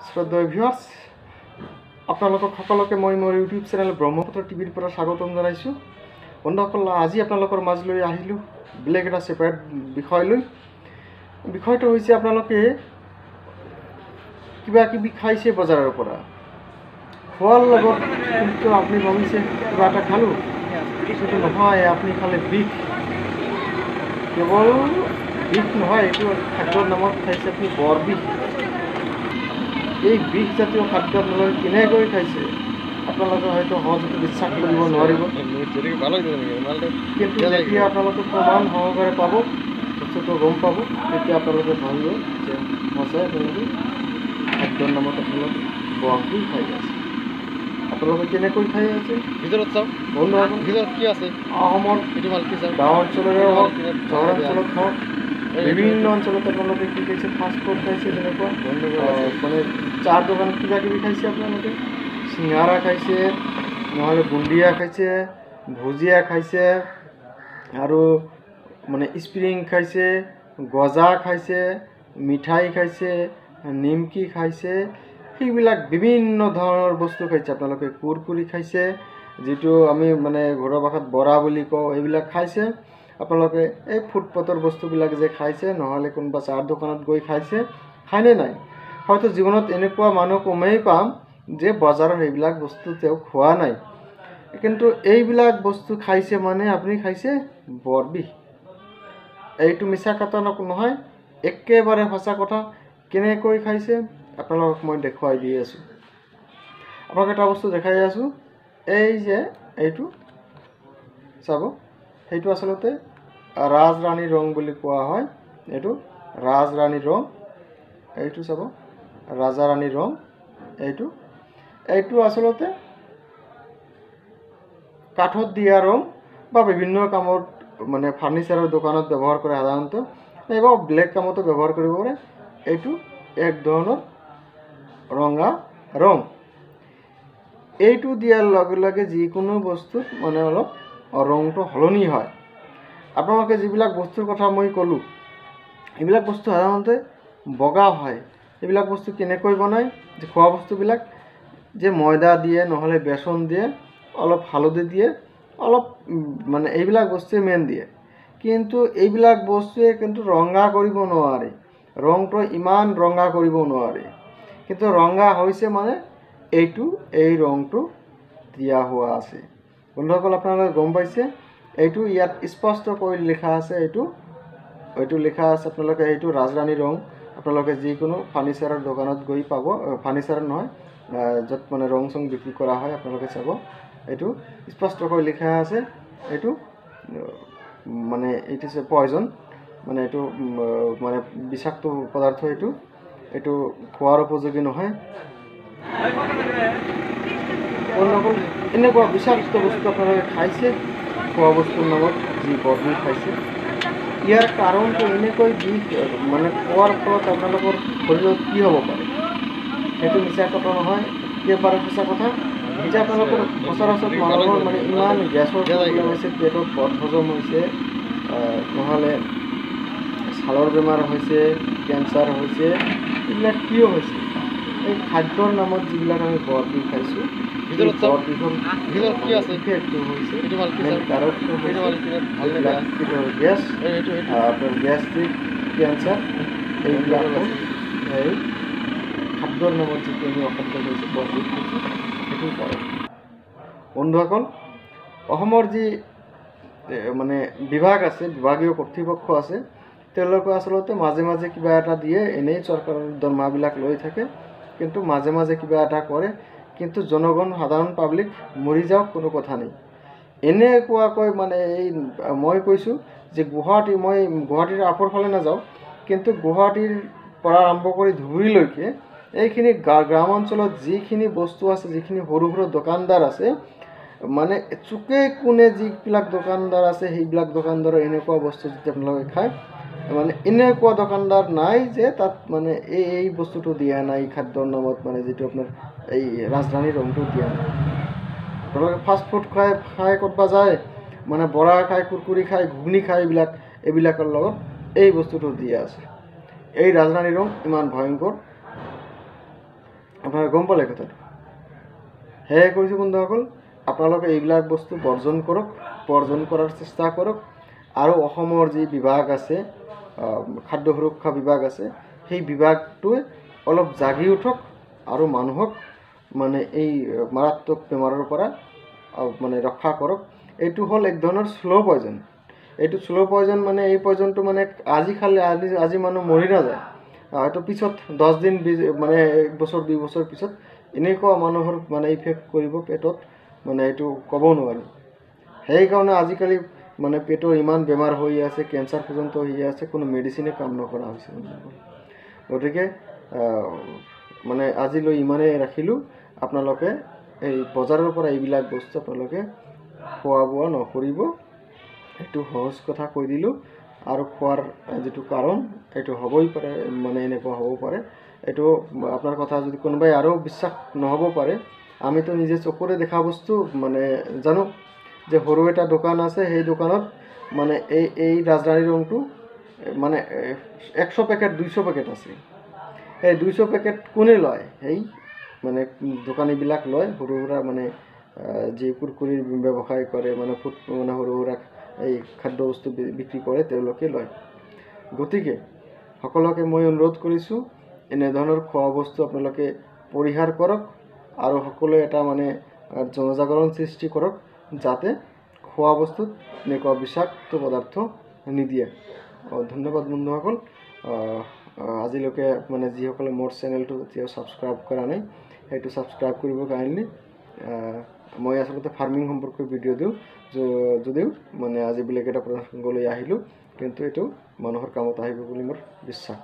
শ্ৰদ্ধেয় viewers, আপোনালোকক সকলোকে মই মোৰ ইউটিউব চেনেল ব্ৰহ্মপুত্ৰ টিভিৰ পৰা স্বাগতম জনাইছোঁ। বন্ধুসকল, আজি আপোনালোকৰ মাজলৈ আহিলোঁ বেলেগ এটা ছেপাৰেট বিষয় লৈ। বিষয়টো হৈছে আপোনালোকে কিবা কিবি খাইছে বজাৰৰ পৰা, খোৱাৰ লগত কিন্তু আপুনি ভাবিছে কিবা এটা খালোঁ, সেইটো নহয়, আপুনি খালে বিষ। কেৱল বিষ নহয়, এইটো খাদ্যৰ নামত খাইছে আপুনি বৰ বিষ। এই বিষজাতীয় খাদ্য আপোনালোকে কেনেকৈ খাইছে আপোনালোকে হয়তো সহজতে বিশ্বাস কৰিব নোৱাৰিব, কিন্তু যেতিয়া আপোনালোকে প্ৰমাণ সহকাৰে পাব, বস্তুটো গম পাব, তেতিয়া আপোনালোকে ভাবিব যে সঁচাই আপোনালোকে খাদ্যৰ নামত আপোনালোকে বৰবিষ খাই আছে। আপোনালোকে কেনেকৈ খাই আছে ভিতৰত চাওক। বন্ধুসকল, ভিতৰত কি আছে? অসমৰ গাঁও অঞ্চলৰে হওক, চহৰ অঞ্চলত হওক, বিভিন্ন অঞ্চলত আপোনালোকে কি খাইছে? ফাষ্টফুড খাইছে, যেনেকুৱা মানে চাহ দোকানত কিবা কিবি খাইছে, আপোনালোকে চিঙাৰা খাইছে, নহ'লে বুন্দিয়া খাইছে, ভুজিয়া খাইছে, আৰু মানে স্প্ৰিং খাইছে, গজা খাইছে, মিঠাই খাইছে, নিমকি খাইছে, সেইবিলাক বিভিন্ন ধৰণৰ বস্তু খাইছে। আপোনালোকে কুৰকুৰি খাইছে, যিটো আমি মানে ঘৰুৱা ভাষাত বৰা বুলি কওঁ, এইবিলাক খাইছে। আপোনালোকে এই ফুটপাথৰ বস্তুবিলাক যে খাইছে, নহ'লে কোনোবা চাহ দোকানত গৈ খাইছে, খায়নে নাই? হয়তো জীৱনত এনেকুৱা মানুহ কমেই পাম যে বজাৰৰ এইবিলাক বস্তু তেওঁ খোৱা নাই, কিন্তু এইবিলাক বস্তু খাইছে মানে আপুনি খাইছে বৰ বিষ। এইটো মিছা কথা নহয়, একেবাৰে সঁচা কথা। কেনেকৈ খাইছে আপোনালোকক মই দেখুৱাই দি আছোঁ। আপোনাক এটা বস্তু দেখাই আছোঁ, এই যে এইটো চাব, সেইটো আচলতে ৰাজৰাণী ৰং বুলি কোৱা হয়। এইটো ৰাজৰাণী ৰং, এইটো চাব ৰাজাৰাণী ৰং। এইটো আচলতে কাঠত দিয়া ৰং বা বিভিন্ন কামত মানে ফাৰ্নিচাৰৰ দোকানত ব্যৱহাৰ কৰে সাধাৰণতে, নাইবা বেলেগ কামতো ব্যৱহাৰ কৰিব পাৰে। এইটো এক ধৰণৰ ৰঙা ৰং। এইটো দিয়াৰ লগে লগে যিকোনো বস্তুত মানে অলপ ৰংটো সলনি হয়। আপোনালোকে যিবিলাক বস্তুৰ কথা মই ক'লোঁ, এইবিলাক বস্তু সাধাৰণতে বগা হয়। এইবিলাক বস্তু কেনেকৈ বনায়? যে খোৱা বস্তুবিলাক যে ময়দা দিয়ে, নহ'লে বেচন দিয়ে, অলপ হালধি দিয়ে, অলপ মানে এইবিলাক বস্তুৱে মেইন দিয়ে, কিন্তু এইবিলাক বস্তুৱে কিন্তু ৰঙা কৰিব নোৱাৰে। ৰংটো ইমান ৰঙা কৰিব নোৱাৰে, কিন্তু ৰঙা হৈছে মানে এই ৰংটো দিয়া হোৱা আছে। বন্ধুসকল, আপোনালোকে গম পাইছে? এইটো ইয়াত স্পষ্টকৈ লিখা আছে, এইটো লিখা আছে আপোনালোকে, এইটো ৰাজৰাণী ৰং। আপোনালোকে যিকোনো ফাৰ্নিচাৰৰ দোকানত গৈ পাব, ফাৰ্নিচাৰ নহয়, য'ত মানে ৰং চং বিক্ৰী কৰা হয়, আপোনালোকে চাব, এইটো স্পষ্টকৈ লিখা আছে। এইটো মানে ইট ইজ এ পয়জন, মানে এইটো মানে বিষাক্ত পদাৰ্থ। এইটো খোৱাৰ উপযোগী নহয়। বন্ধুসকল, এনেকুৱা বিষাক্ত বস্তু আপোনালোকে খাইছে খোৱা বস্তুৰ নামত, যি বৰবিষ খাইছে। ইয়াৰ কাৰণটো এনেকৈ বিষ মানে খোৱাৰ ফলত আপোনালোকৰ শৰীৰত কি হ'ব পাৰে? সেইটো মিছা কথা নহয়, একেবাৰে সঁচা কথা। যে আপোনালোকৰ সচৰাচৰ মানুহৰ মানে ইমান গেছৰ প্ৰব্লেম হৈছে, পেটত বদহজম হৈছে, নহ'লে ছালৰ বেমাৰ হৈছে, কেঞ্চাৰ হৈছে, এইবিলাক কিয় হৈছে? এই খাদ্যৰ নামত যিবিলাক আমি বৰবিষ খাইছোঁ, গেষ্ট্ৰিক, কেঞ্চাৰ, এইবিলাক এই খাদ্যৰ নামত যিটো আমি অখাদ্য খাইছোঁ, বৰবিষ খাইছোঁ, সেইটো কৰে। বন্ধুসকল, অসমৰ যি মানে বিভাগ আছে, বিভাগীয় কৰ্তৃপক্ষ আছে, তেওঁলোকে আচলতে মাজে মাজে কিবা এটা দিয়ে, এনেই চৰকাৰৰ দৰমহাবিলাক লৈ থাকে, কিন্তু মাজে মাজে কিবা এটা কৰে, কিন্তু জনগণ, সাধাৰণ পাব্লিক মৰি যাওক, কোনো কথা নাই। এনেকুৱাকৈ মানে মই কৈছোঁ যে মই গুৱাহাটীৰ আপৰ ফালে নাযাওঁ, কিন্তু গুৱাহাটীৰ পৰা আৰম্ভ কৰি ধুবুৰীলৈকে এইখিনি গ্ৰাম অঞ্চলত যিখিনি বস্তু আছে, যিখিনি সৰু সৰু দোকানদাৰ আছে, মানে চুকে কোণে যিবিলাক দোকানদাৰ আছে, সেইবিলাক দোকানদাৰৰ এনেকুৱা বস্তু যেতিয়া আপোনালোকে খায়, মানে এনেকুৱা দোকানদাৰ নাই যে তাত মানে এই বস্তুটো দিয়া নাই খাদ্যৰ নামত, মানে যিটো আপোনাৰ এই ৰাজধানী ৰংটো দিয়া নাই। আপোনালোকে ফাষ্টফুড খাই ক'তবা যায়, মানে বৰা খায়, কুৰকুৰি খায়, ঘুগনি খায়, এইবিলাকৰ লগত এই বস্তুটো দিয়া আছে। এই ৰাজধানী ৰং ইমান ভয়ংকৰ। আপোনালোকে গম পালে কথাটো। সেয়ে কৈছোঁ বন্ধুসকল, আপোনালোকে এইবিলাক বস্তু বৰ্জন কৰক, বৰ্জন কৰাৰ চেষ্টা কৰক। আৰু অসমৰ যি বিভাগ আছে, খাদ্য সুৰক্ষা বিভাগ আছে, সেই বিভাগটোৱে অলপ জাগি উঠক আৰু মানুহক মানে এই মাৰাত্মক বেমাৰৰ পৰা মানে ৰক্ষা কৰক। এইটো হ'ল এক ধৰণৰ শ্ল' পয়জন। এইটো শ্ল' পয়জন মানে এই পয়জনটো মানে আজি খালে আজি মানুহ মৰি নাযায়, হয়তো পিছত 10 দিন মানে 1 বছৰ 2 বছৰ পিছত এনেকুৱা মানুহৰ মানে ইফেক্ট কৰিব পেটত, মানে এইটো ক'ব নোৱাৰি। সেইকাৰণে আজিকালি মানে পেটৰ ইমান বেমাৰ হৈ আছে, কেঞ্চাৰ পৰ্যন্ত হৈ আছে, কোনো মেডিচিনে কাম নকৰা হৈছে। গতিকে মানে আজিলৈ ইমানেই ৰাখিলোঁ। আপোনালোকে এই বজাৰৰ পৰা এইবিলাক বস্তু আপোনালোকে খোৱা বোৱা নকৰিব। এইটো সহজ কথা কৈ দিলোঁ। আৰু খোৱাৰ যিটো কাৰণ, এইটো হ'বই পাৰে, মানে এনেকুৱা হ'ব পাৰে। এইটো আপোনাৰ কথা যদি কোনোবাই আৰু বিশ্বাস নহ'ব পাৰে, আমিতো নিজে চকুৰে দেখা বস্তু মানে জানো যে সৰু এটা দোকান আছে, সেই দোকানত মানে এই ৰাজৰাণী ৰংটো মানে 100 পেকেট 200 পেকেট আছে। এই 200 পেকেট কোনে লয়? সেই মানে দোকানীবিলাক লয়, সৰু সুৰা মানে যি কুৰকুৰিৰ ব্যৱসায় কৰে, মানে মানে সৰু সুৰা এই খাদ্য বস্তু বিক্ৰী কৰে, তেওঁলোকে লয়। গতিকে সকলোকে মই অনুৰোধ কৰিছোঁ, এনেধৰণৰ খোৱা বস্তু আপোনালোকে পৰিহাৰ কৰক আৰু সকলোৱে এটা মানে জনজাগৰণ সৃষ্টি কৰক, যাতে খোৱা বস্তুত এনেকুৱা বিষাক্ত পদাৰ্থ নিদিয়ে। ধন্যবাদ বন্ধুসকল। আজিলৈকে মানে যিসকলে মোৰ চেনেলটো এতিয়াও ছাবস্ক্ৰাইব কৰা নাই, সেইটো ছাবস্ক্ৰাইব কৰিব কাইণ্ডলি। মই আচলতে ফাৰ্মিং সম্পৰ্কে ভিডিঅ' দিওঁ, যদিও মানে আজি বেলেগ এটা প্ৰসংগলৈ আহিলোঁ, কিন্তু এইটো মানুহৰ কামত আহিব বুলি মোৰ বিশ্বাস।